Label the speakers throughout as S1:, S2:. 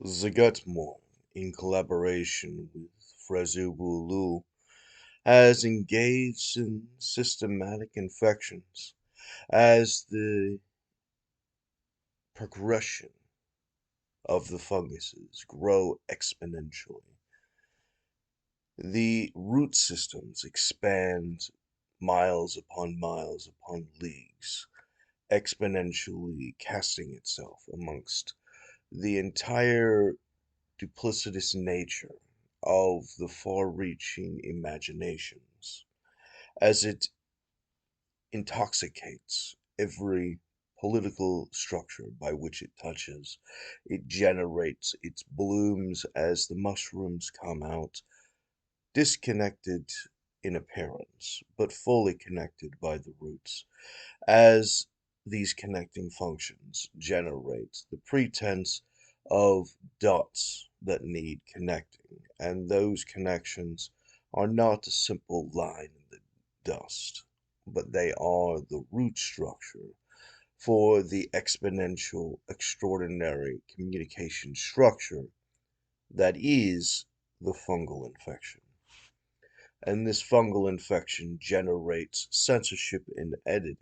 S1: Zuggtomoy, in collaboration with Fraz-Urb'luu, has engaged in systematic infections as the progression of the funguses grow exponentially. The root systems expand miles upon leagues, exponentially casting itself amongst the entire duplicitous nature of the far-reaching imaginations. As it intoxicates every political structure by which it touches, it generates its blooms as the mushrooms come out, disconnected in appearance, but fully connected by the roots, as these connecting functions generate the pretense of dots that need connecting, and those connections are not a simple line in the dust, but they are the root structure for the exponential, extraordinary communication structure that is the fungal infection. And this fungal infection generates censorship in editing,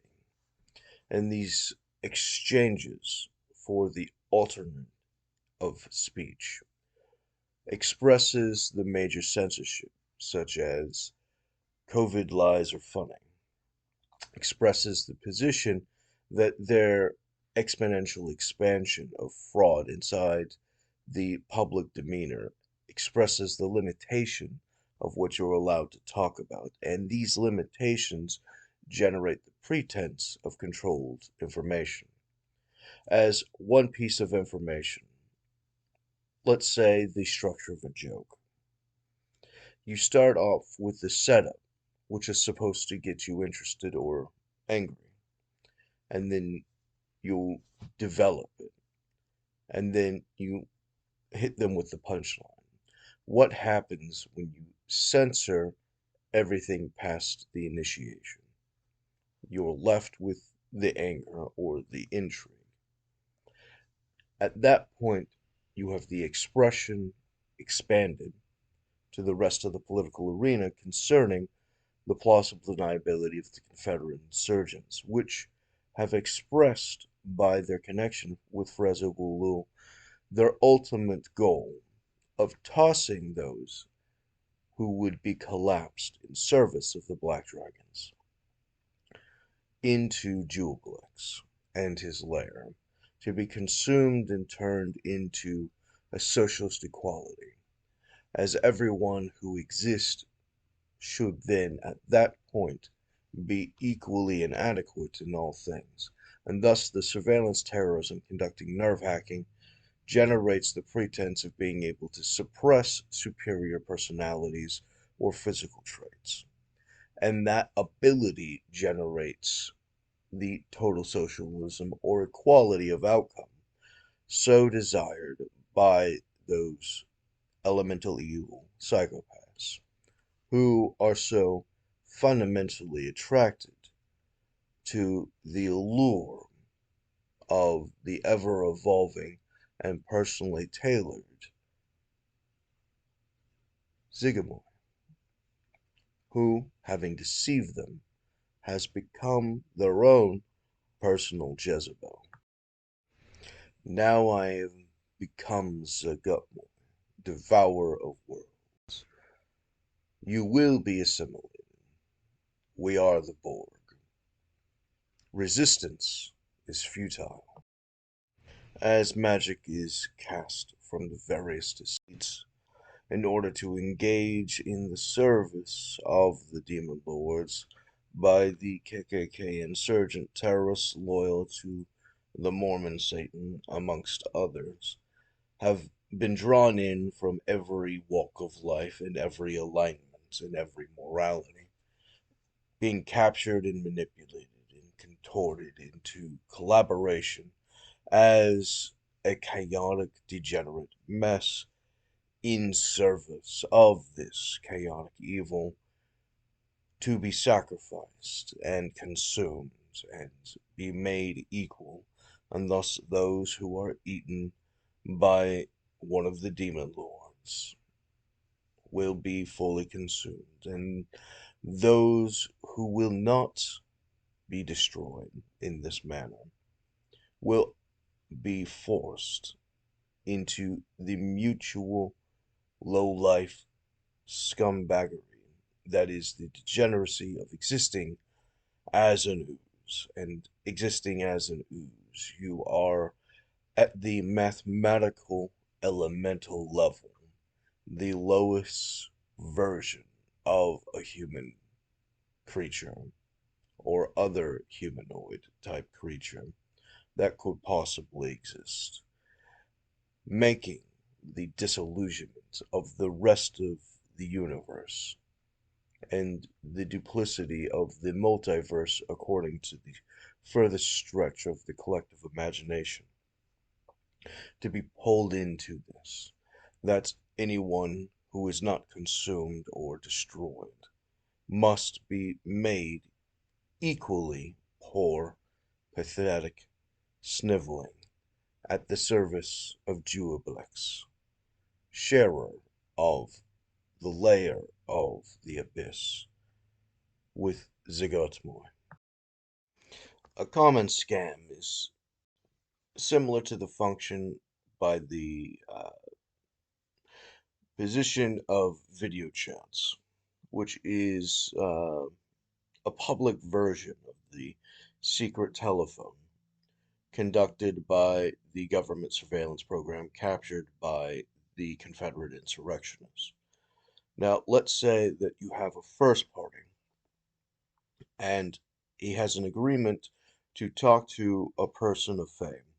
S1: and these exchanges for the alternate of speech expresses the major censorship, such as COVID lies are funny, expresses the position that their exponential expansion of fraud inside the public demeanor expresses the limitation of what you're allowed to talk about, and these limitations generate the pretense of controlled information. As one piece of information, let's say the structure of a joke. You start off with the setup, which is supposed to get you interested or angry, and then you develop it, and then you hit them with the punchline. What happens when you censor everything past the initiation? You're left with the anger or the intrigue. At that point, you have the expression expanded to the rest of the political arena concerning the plausible deniability of the Confederate insurgents, which have expressed by their connection with Fraz-Urb'luu their ultimate goal of tossing those who would be collapsed in service of the Black Dragons into Jubilex and his lair, to be consumed and turned into a socialist equality, as everyone who exists should then at that point be equally inadequate in all things, and thus the surveillance terrorism conducting nerve hacking generates the pretense of being able to suppress superior personalities or physical traits. And that ability generates the total socialism or equality of outcome so desired by those elemental evil psychopaths who are so fundamentally attracted to the allure of the ever evolving and personally tailored Zuggtomoy, who, having deceived them, has become their own personal Jezebel. Now I have become Zuggtomoy, devourer of worlds. You will be assimilated. We are the Borg. Resistance is futile, as magic is cast from the various deceits in order to engage in the service of the demon lords by the KKK insurgent terrorists loyal to the Mormon Satan, amongst others, have been drawn in from every walk of life and every alignment and every morality, being captured and manipulated and contorted into collaboration as a chaotic, degenerate mess in service of this chaotic evil to be sacrificed and consumed and be made equal, and thus those who are eaten by one of the demon lords will be fully consumed, and those who will not be destroyed in this manner will be forced into the mutual low-life scumbaggery that is the degeneracy of existing as an ooze. And existing as an ooze, you are at the mathematical elemental level, the lowest version of a human creature or other humanoid type creature that could possibly exist, making the disillusionment of the rest of the universe and the duplicity of the multiverse according to the furthest stretch of the collective imagination to be pulled into this. That anyone who is not consumed or destroyed must be made equally poor, pathetic, sniveling, at the service of Juoblex, sharer of the layer of the abyss, with Zuggtomoy. A common scam is similar to the function by the position of video chats, which is a public version of the secret telephone conducted by the government surveillance program captured by the Confederate insurrectionists. Now, let's say that you have a first party and he has an agreement to talk to a person of fame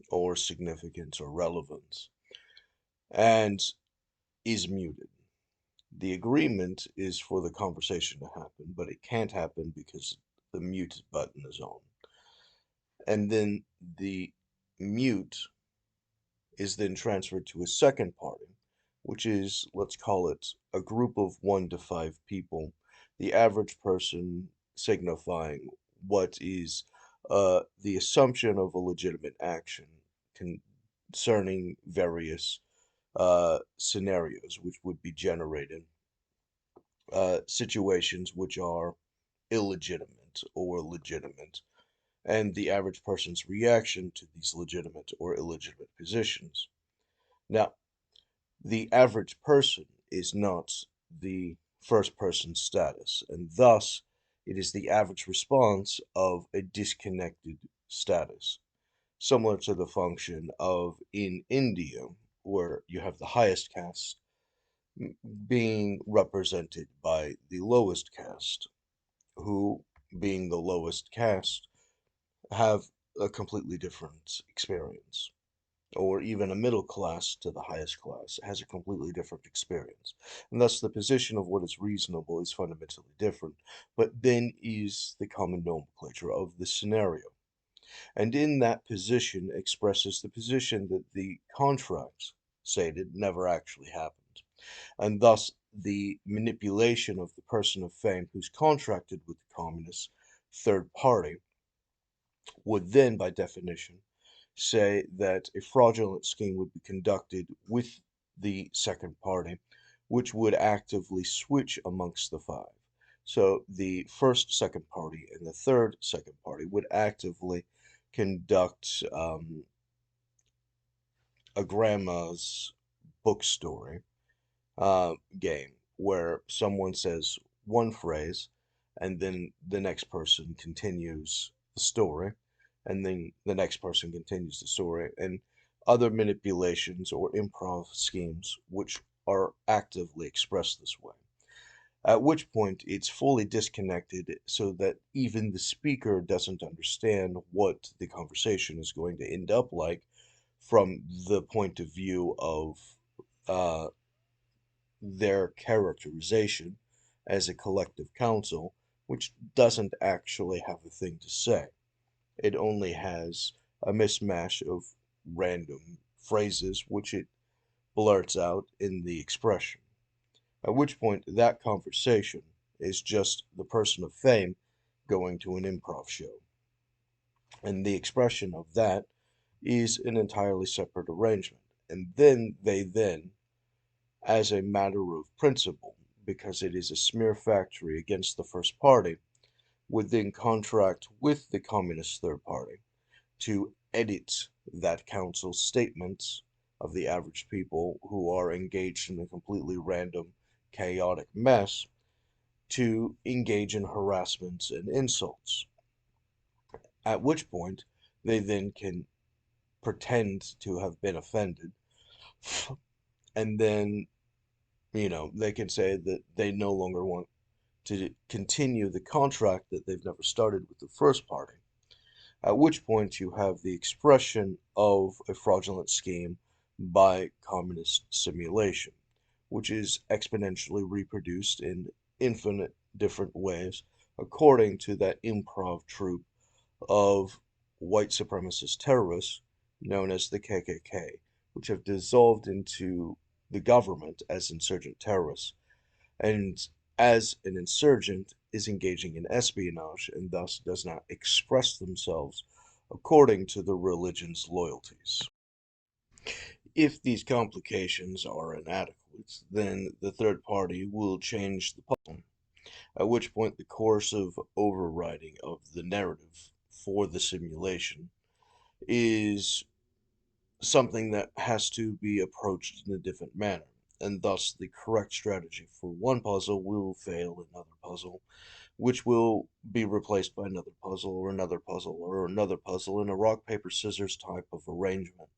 S1: or significance or relevance and is muted. The agreement is for the conversation to happen, but it can't happen because the mute button is on. And then the mute is then transferred to a second party, which is, let's call it, a group of 1 to 5 people, the average person signifying what is the assumption of a legitimate action concerning various scenarios which would be generated, situations which are illegitimate or legitimate, and the average person's reaction to these legitimate or illegitimate positions. Now, the average person is not the first person status, and thus it is the average response of a disconnected status, similar to the function of in India, where you have the highest caste being represented by the lowest caste, who, being the lowest caste, have a completely different experience. Or even a middle class to the highest class has a completely different experience. And thus the position of what is reasonable is fundamentally different, but then is the common nomenclature of the scenario. And in that position expresses the position that the contract stated never actually happened. And thus the manipulation of the person of fame who's contracted with the communist third party would then, by definition, say that a fraudulent scheme would be conducted with the second party, which would actively switch amongst the five. So the first second party and the third second party would actively conduct a grandma's book story game where someone says one phrase and then the next person continues the story and then the next person continues the story and other manipulations or improv schemes which are actively expressed this way. At which point it's fully disconnected so that even the speaker doesn't understand what the conversation is going to end up like from the point of view of uh, their characterization as a collective council, which doesn't actually have a thing to say. It only has a mismatch of random phrases which it blurts out in the expression. At which point, that conversation is just the person of fame going to an improv show. And the expression of that is an entirely separate arrangement. and then, as a matter of principle, because it is a smear factory against the first party, would then contract with the communist third party to edit that council's statements of the average people who are engaged in a completely random, chaotic mess to engage in harassments and insults. At which point, they then can pretend to have been offended, and then, they can say that they no longer want to continue the contract that they've never started with the first party. At which point you have the expression of a fraudulent scheme by communist simulation, which is exponentially reproduced in infinite different ways according to that improv troupe of white supremacist terrorists known as the KKK, which have dissolved into the government as insurgent terrorists, and as an insurgent is engaging in espionage and thus does not express themselves according to the religion's loyalties. If these complications are inadequate, then the third party will change the puzzle, at which point the course of overriding of the narrative for the simulation is something that has to be approached in a different manner, and thus the correct strategy for one puzzle will fail another puzzle, which will be replaced by another puzzle or another puzzle or another puzzle in a rock, paper, scissors type of arrangement.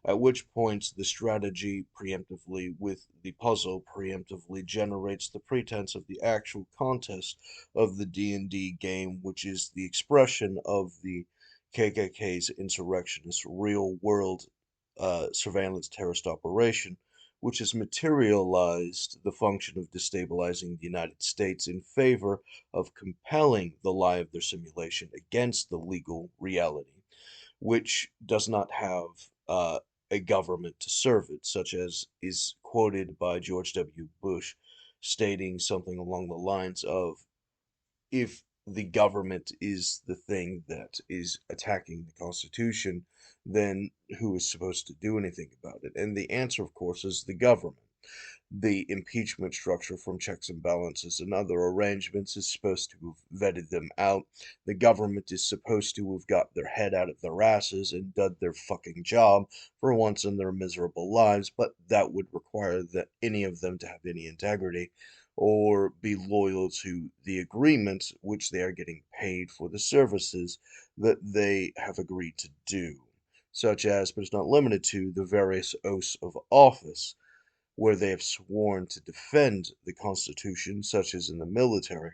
S1: At which point the strategy preemptively with the puzzle preemptively generates the pretense of the actual contest of the D&D game, which is the expression of the KKK's insurrectionist real-world surveillance terrorist operation, which has materialized the function of destabilizing the United States in favor of compelling the lie of their simulation against the legal reality, which does not have a government to serve it, such as is quoted by George W. Bush, stating something along the lines of, if the government is the thing that is attacking the Constitution, then who is supposed to do anything about it? And the answer, of course, is the government. The impeachment structure from checks and balances and other arrangements is supposed to have vetted them out. The government is supposed to have got their head out of their asses and done their fucking job for once in their miserable lives, but that would require that any of them to have any integrity or be loyal to the agreements which they are getting paid for the services that they have agreed to do, such as, but is not limited to, the various oaths of office where they have sworn to defend the Constitution, such as in the military,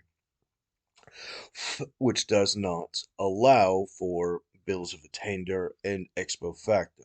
S1: which does not allow for bills of attainder and ex post facto,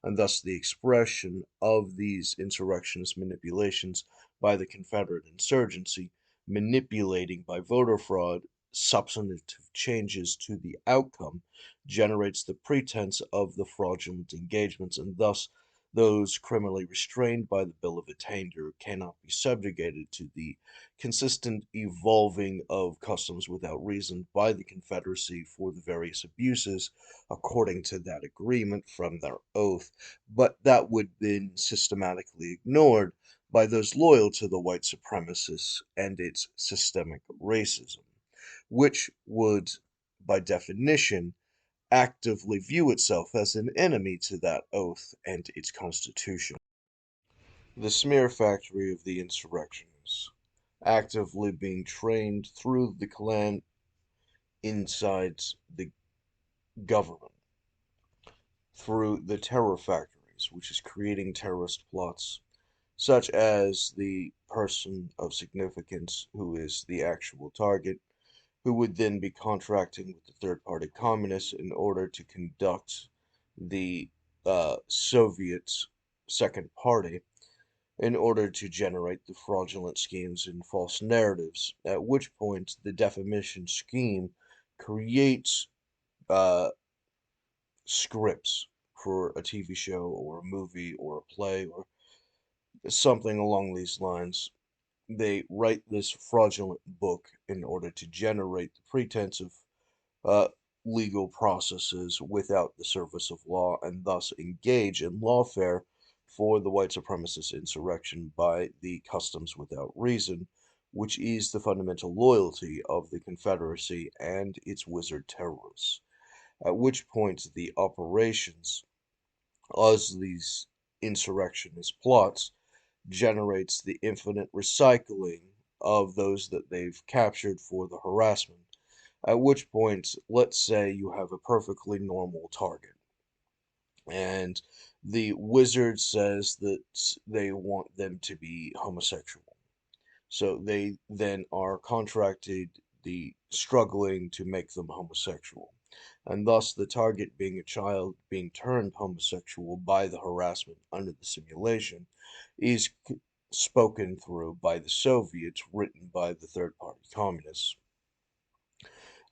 S1: and thus the expression of these insurrectionist manipulations by the Confederate insurgency, manipulating by voter fraud substantive changes to the outcome, generates the pretense of the fraudulent engagements, and thus those criminally restrained by the Bill of Attainder cannot be subjugated to the consistent evolving of customs without reason by the Confederacy for the various abuses according to that agreement from their oath, but that would then systematically ignored by those loyal to the white supremacists and its systemic racism, which would, by definition, actively view itself as an enemy to that oath and its constitution. The smear factory of the insurrectionists, actively being trained through the Klan inside the government, through the terror factories, which is creating terrorist plots, such as the person of significance who is the actual target, who would then be contracting with the third party communists in order to conduct the Soviet second party in order to generate the fraudulent schemes and false narratives, at which point the defamation scheme creates uh, scripts for a TV show or a movie or a play or something along these lines. They write this fraudulent book in order to generate the pretense of uh, legal processes without the service of law and thus engage in lawfare for the white supremacist insurrection by the Customs Without Reason, which is the fundamental loyalty of the Confederacy and its wizard terrorists. At which point the operations as these insurrectionist plots generates the infinite recycling of those that they've captured for the harassment. At which point, let's say you have a perfectly normal target, and the wizard says that they want them to be homosexual. So they then are contracted the struggling to make them homosexual. And thus the target being a child being turned homosexual by the harassment under the simulation is spoken through by the Soviets, written by the third party communists.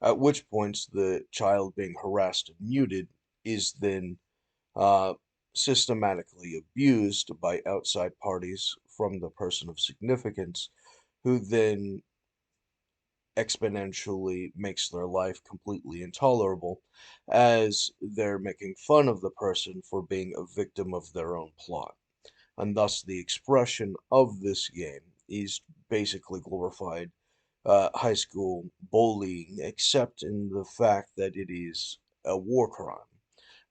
S1: At which point the child being harassed and muted is then uh, systematically abused by outside parties from the person of significance, who then exponentially makes their life completely intolerable as they're making fun of the person for being a victim of their own plot. And thus, the expression of this game is basically glorified high school bullying, except in the fact that it is a war crime,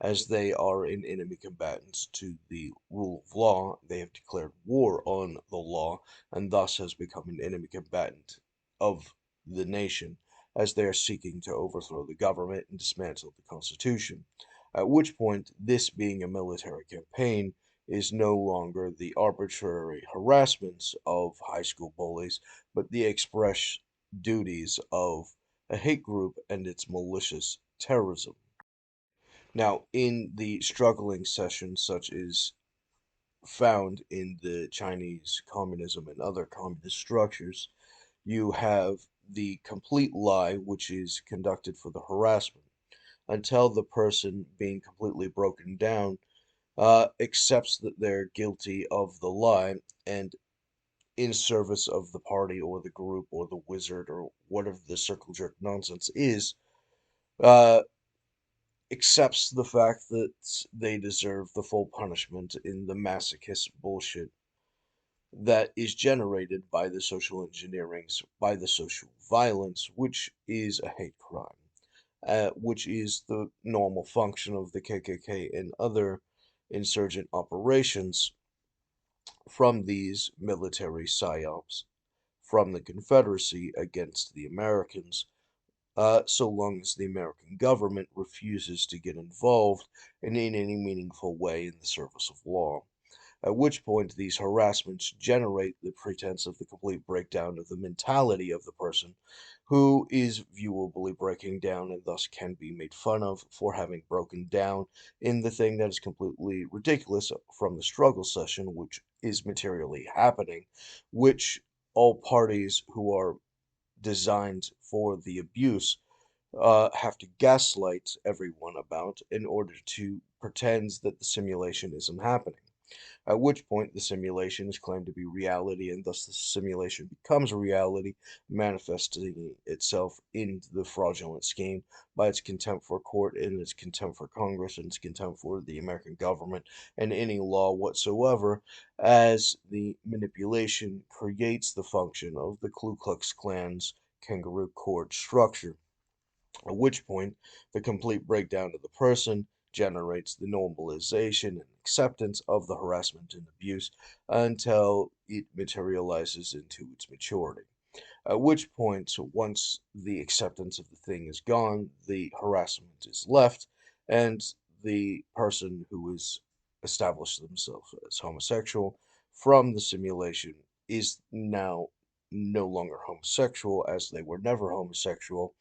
S1: as they are in enemy combatants to the rule of law. They have declared war on the law, and thus has become an enemy combatant of the nation, as they are seeking to overthrow the government and dismantle the Constitution. At which point, this being a military campaign is no longer the arbitrary harassments of high school bullies, but the express duties of a hate group and its malicious terrorism. Now, in the struggling sessions, such as found in the Chinese communism and other communist structures, you have the complete lie, which is conducted for the harassment, until the person being completely broken down accepts that they're guilty of the lie and in service of the party or the group or the wizard or whatever the circle jerk nonsense is, uh, accepts the fact that they deserve the full punishment in the masochist bullshit that is generated by the social engineerings, by the social violence, which is a hate crime, which is the normal function of the KKK and other insurgent operations from these military psyops from the Confederacy against the Americans, so long as the American government refuses to get involved in any meaningful way in the service of law. At which point, these harassments generate the pretense of the complete breakdown of the mentality of the person who is viewably breaking down and thus can be made fun of for having broken down in the thing that is completely ridiculous from the struggle session, which is materially happening, which all parties who are designed for the abuse have to gaslight everyone about in order to pretend that the simulation isn't happening. At which point the simulation is claimed to be reality, and thus the simulation becomes a reality, manifesting itself in the fraudulent scheme by its contempt for court and its contempt for Congress and its contempt for the American government and any law whatsoever, as the manipulation creates the function of the Ku Klux Klan's kangaroo court structure. At which point, the complete breakdown of the person generates the normalization and acceptance of the harassment and abuse until it materializes into its maturity. At which point, once the acceptance of the thing is gone, the harassment is left, and the person who has established themselves as homosexual from the simulation is now no longer homosexual, as they were never homosexual,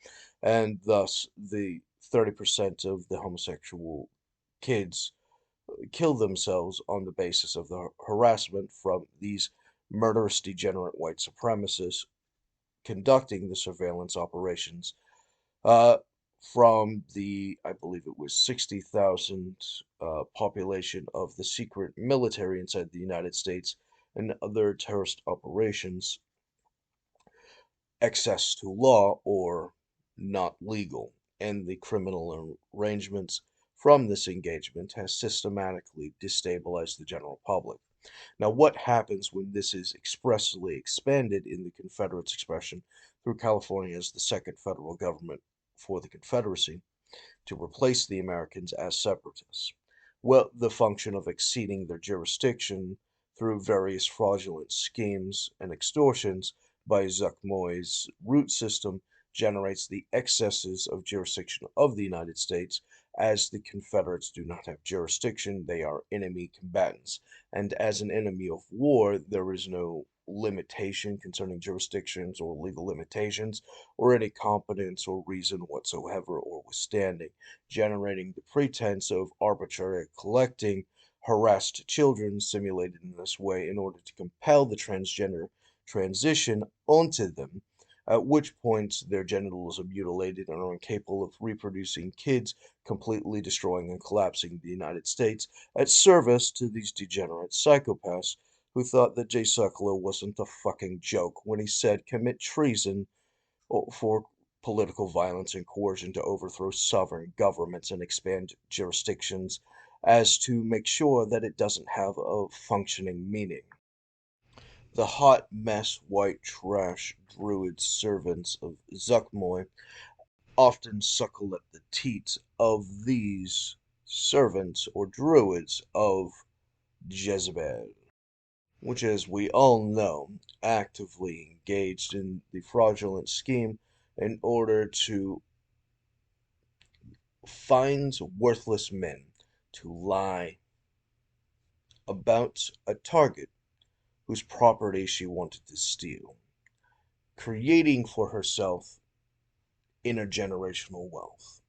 S1: and thus the 30% of the homosexual kids kill themselves on the basis of the harassment from these murderous, degenerate white supremacists conducting the surveillance operations uh, from the, I believe it was 60,000 population of the secret military inside the United States and other terrorist operations, excess to law or not legal, and the criminal arrangements from this engagement has systematically destabilized the general public. Now, what happens when this is expressly expanded in the Confederates' expression through California as the second federal government for the Confederacy to replace the Americans as separatists? Well, the function of exceeding their jurisdiction through various fraudulent schemes and extortions by Zuggtomoy's root system generates the excesses of jurisdiction of the United States. As the Confederates do not have jurisdiction, they are enemy combatants. And as an enemy of war, there is no limitation concerning jurisdictions or legal limitations or any competence or reason whatsoever or withstanding, generating the pretense of arbitrary collecting harassed children simulated in this way in order to compel the transgender transition onto them, at which point their genitals are mutilated and are incapable of reproducing kids, completely destroying and collapsing the United States at service to these degenerate psychopaths who thought that Jay Sekulow wasn't a fucking joke when he said commit treason for political violence and coercion to overthrow sovereign governments and expand jurisdictions as to make sure that it doesn't have a functioning meaning. The hot mess white trash druid servants of Zuggtomoy often suckle at the teats of these servants or druids of Jezebel, which, as we all know, actively engaged in the fraudulent scheme in order to find worthless men to lie about a target whose property she wanted to steal, creating for herself intergenerational wealth,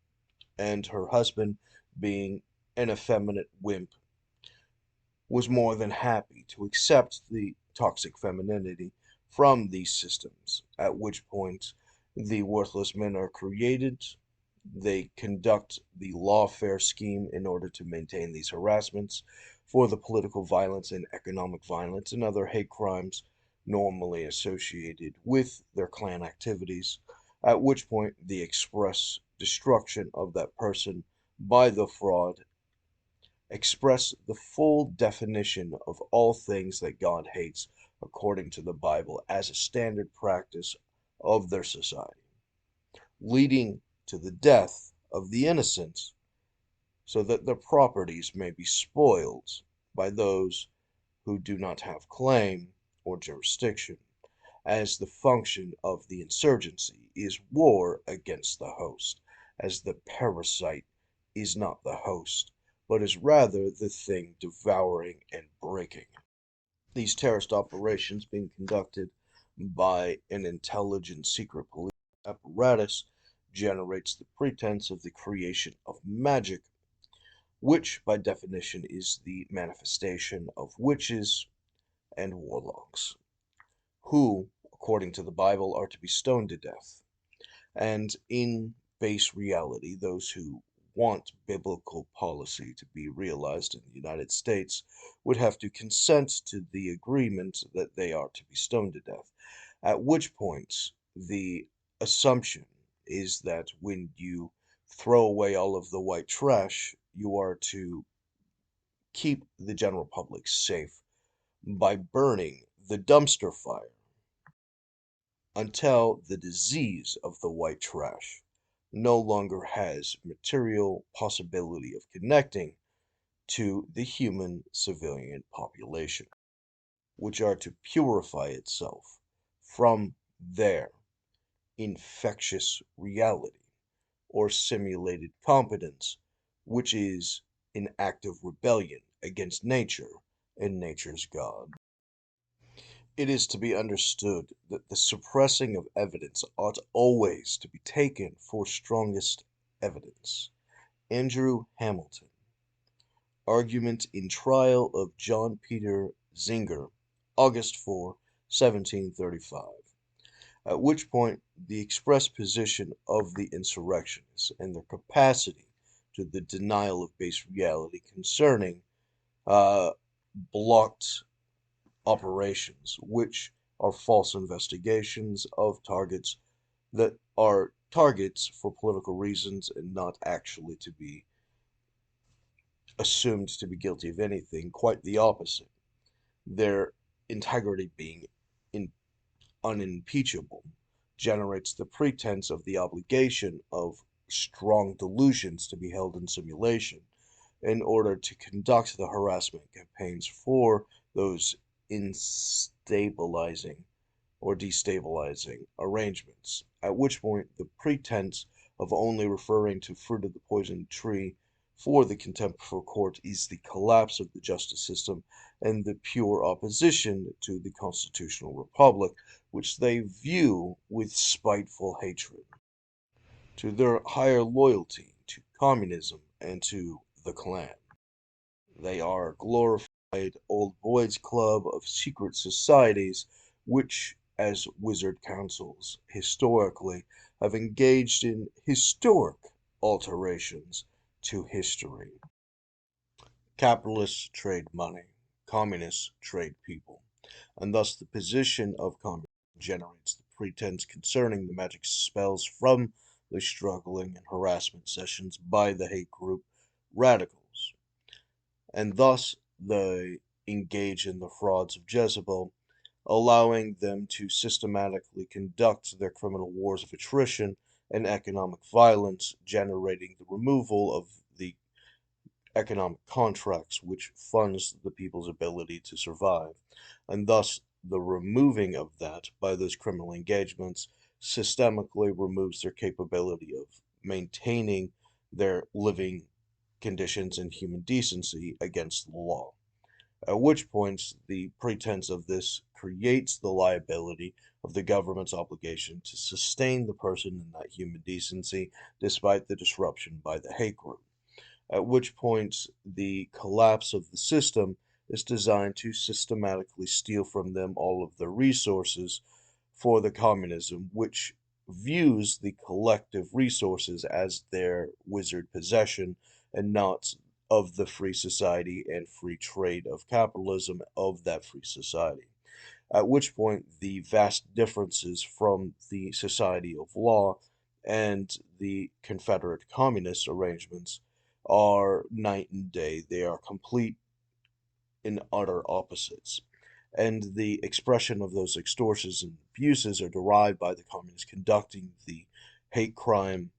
S1: and her husband, being an effeminate wimp, was more than happy to accept the toxic femininity from these systems, at which point the worthless men are created. They conduct the lawfare scheme in order to maintain these harassments for the political violence and economic violence and other hate crimes normally associated with their clan activities, at which point the express destruction of that person by the fraud express the full definition of all things that God hates according to the Bible as a standard practice of their society, leading to the death of the innocent so that their properties may be spoiled by those who do not have claim or jurisdiction, as the function of the insurgency is war against the host, as the parasite is not the host, but is rather the thing devouring and breaking. These terrorist operations being conducted by an intelligent secret police apparatus generates the pretense of the creation of magic, which by definition is the manifestation of witches and warlocks, who, according to the Bible, are to be stoned to death. And in base reality, those who want biblical policy to be realized in the United States would have to consent to the agreement that they are to be stoned to death. At which point, the assumption is that when you throw away all of the white trash, you are to keep the general public safe by burning the dumpster fire until the disease of the white trash no longer has material possibility of connecting to the human civilian population, which are to purify itself from their infectious reality or simulated competence, which is an active rebellion against nature and nature's God. It is to be understood that the suppressing of evidence ought always to be taken for strongest evidence. Andrew Hamilton. Argument in Trial of John Peter Zenger, August 4, 1735. At which point the express position of the insurrectionists and their capacity to the denial of base reality concerning blocked operations, which are false investigations of targets that are targets for political reasons and not actually to be assumed to be guilty of anything, quite the opposite, their integrity being in, unimpeachable, generates the pretense of the obligation of strong delusions to be held in simulation in order to conduct the harassment campaigns for those instabilizing or destabilizing arrangements, at which point the pretense of only referring to fruit of the poison tree for the contempt for court is the collapse of the justice system and the pure opposition to the constitutional republic, which they view with spiteful hatred, to their higher loyalty to communism and to the Klan. They are a glorified old boys club of secret societies which, as wizard councils, historically have engaged in historic alterations to history. Capitalists trade money, communists trade people, and thus the position of communism generates the pretense concerning the magic spells from the struggling and harassment sessions by the hate group radicals, and thus they engage in the frauds of Jezebel, allowing them to systematically conduct their criminal wars of attrition and economic violence, generating the removal of the economic contracts which funds the people's ability to survive, and thus the removing of that by those criminal engagements systemically removes their capability of maintaining their living conditions and human decency against the law. At which points the pretense of this creates the liability of the government's obligation to sustain the person in that human decency despite the disruption by the hate group, at which point the collapse of the system is designed to systematically steal from them all of their resources for the communism, which views the collective resources as their wizard possession and not of the free society and free trade of capitalism of that free society. At which point the vast differences from the society of law and the Confederate Communist arrangements are night and day. They are complete and utter opposites. And the expression of those extortions and abuses are derived by the communists conducting the hate crime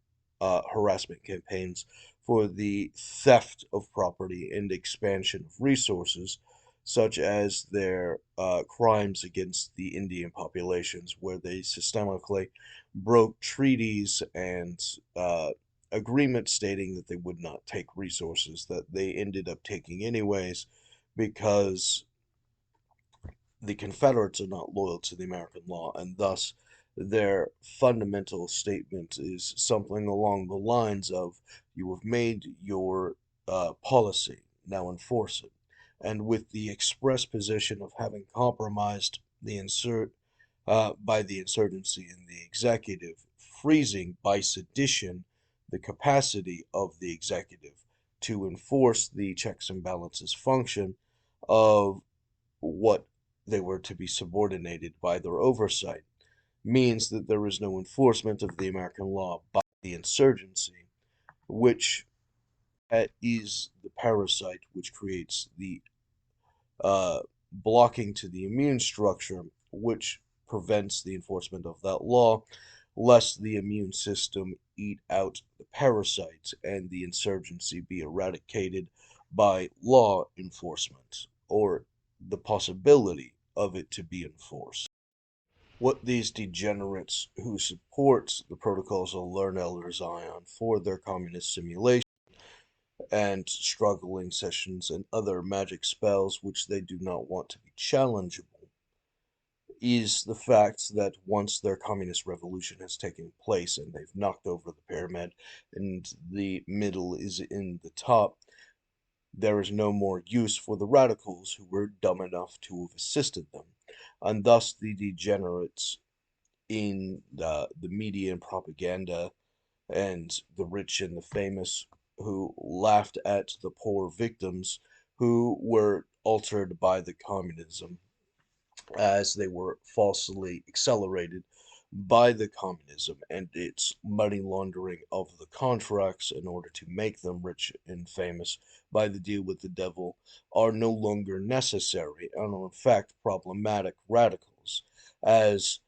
S1: harassment campaigns for the theft of property and expansion of resources, such as their crimes against the Indian populations, where they systemically broke treaties and agreements stating that they would not take resources that they ended up taking anyways because the Confederates are not loyal to the American law, and thus their fundamental statement is something along the lines of, you have made your policy, now enforce it. And with the express position of having compromised by the insurgency in the executive, freezing by sedition the capacity of the executive to enforce the checks and balances function of what they were to be subordinated by their oversight, means that there is no enforcement of the American law by the insurgency, which is the parasite which creates the uh, blocking to the immune structure, which prevents the enforcement of that law, lest the immune system eat out the parasites and the insurgency be eradicated by law enforcement, or the possibility of it to be enforced. What these degenerates who support the protocols of Learn Elder Zion for their communist simulation and struggling sessions and other magic spells which they do not want to be challengeable is the fact that once their communist revolution has taken place and they've knocked over the pyramid and the middle is in the top, there is no more use for the radicals who were dumb enough to have assisted them. And thus the degenerates in the media and propaganda and the rich and the famous who laughed at the poor victims who were altered by the communism as they were falsely accelerated by the communism and its money laundering of the contracts in order to make them rich and famous by the deal with the devil are no longer necessary and are in fact problematic radicals. As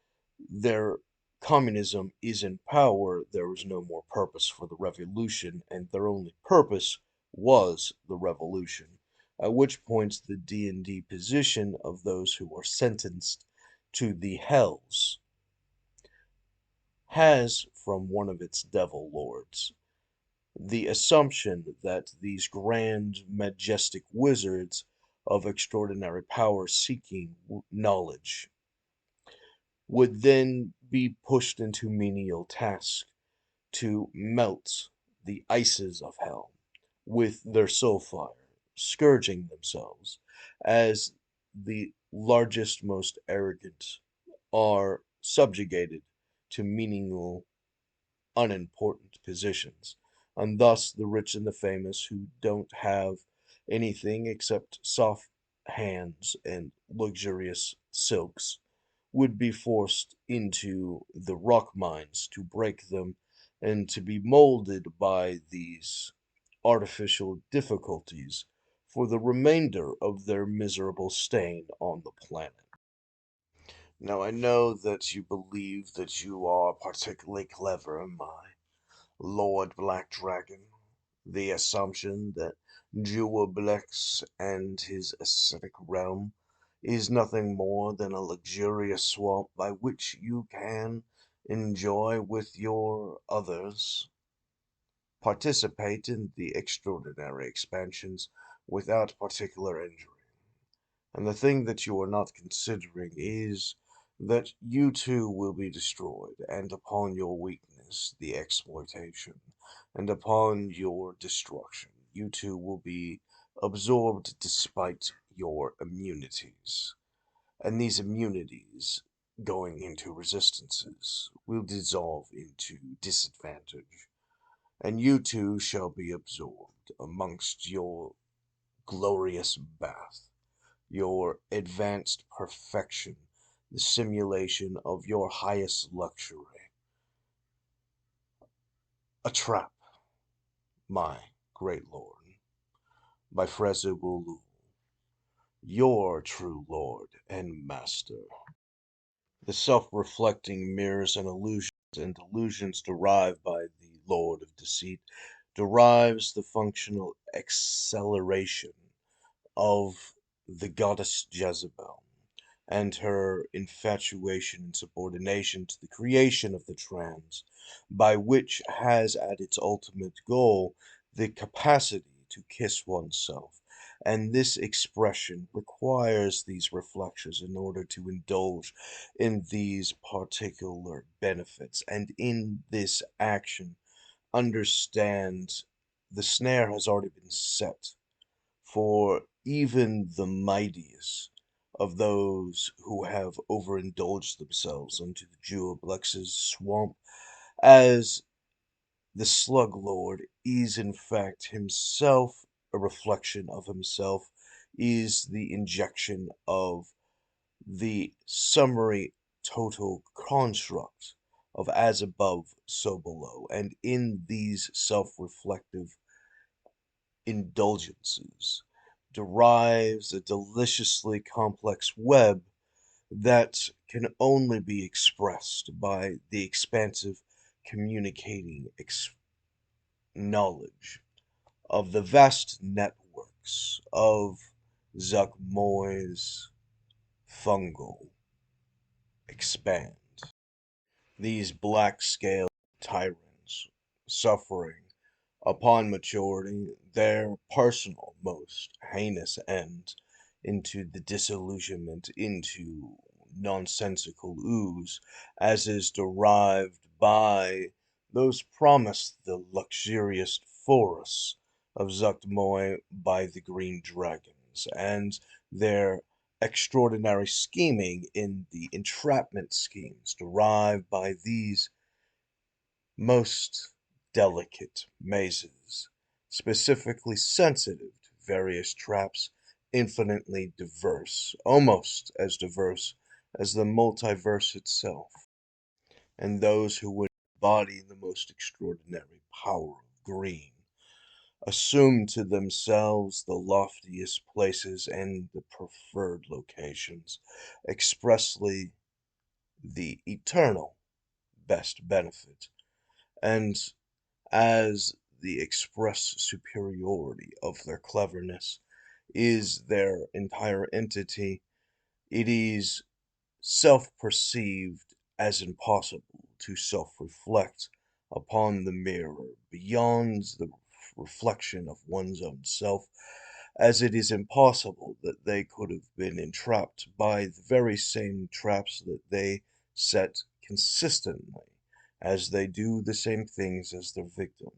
S1: their communism is in power, there is no more purpose for the revolution, and their only purpose was the revolution. At which point the D&D position of those who are sentenced to the hells has from one of its devil lords the assumption that these grand, majestic wizards of extraordinary power seeking knowledge would then be pushed into menial tasks to melt the ices of hell with their soul fire, scourging themselves as the largest, most arrogant are subjugated to menial unimportant positions, and thus the rich and the famous who don't have anything except soft hands and luxurious silks would be forced into the rock mines to break them and to be molded by these artificial difficulties for the remainder of their miserable staying on the planet. Now, I know that you believe that you are particularly clever, my Lord Black Dragon, the assumption that Jewelblex and his ascetic realm is nothing more than a luxurious swamp by which you can enjoy with your others, participate in the extraordinary expansions without particular injury. And the thing that you are not considering is that you too will be destroyed, and upon your weakness, the exploitation, and upon your destruction, you too will be absorbed despite your immunities. And these immunities, going into resistances, will dissolve into disadvantage, and you too shall be absorbed amongst your glorious bath, your advanced perfection, the simulation of your highest luxury. A trap, my great lord, by Fraz-Urb'luu, your true lord and master. The self-reflecting mirrors and illusions derived by the Lord of Deceit derives the functional acceleration of the goddess Jezebel and her infatuation and subordination to the creation of the trans, by which has at its ultimate goal the capacity to kiss oneself. And this expression requires these reflections in order to indulge in these particular benefits. And in this action, understand the snare has already been set for even the mightiest of those who have overindulged themselves into the Jewelblex's swamp, as the Slug Lord is in fact himself a reflection of himself, is the injection of the summary total construct of as above, so below, and in these self-reflective indulgences derives a deliciously complex web that can only be expressed by the expansive communicating knowledge of the vast networks of Zuggtomoy's fungal expand. These black-scaled tyrants, suffering upon maturity their personal most heinous end into the disillusionment, into nonsensical ooze, as is derived by those promised the luxurious forests of Zuggtomoy by the green dragons, and their extraordinary scheming in the entrapment schemes derived by these most delicate mazes, specifically sensitive to various traps, infinitely diverse, almost as diverse as the multiverse itself. and those who embody the most extraordinary power of green assume to themselves the loftiest places and the preferred locations, expressly the eternal best benefit, and as the express superiority of their cleverness is their entire entity, it is self-perceived as impossible to self-reflect upon the mirror beyond the reflection of one's own self, as it is impossible that they could have been entrapped by the very same traps that they set consistently, as they do the same things as their victims.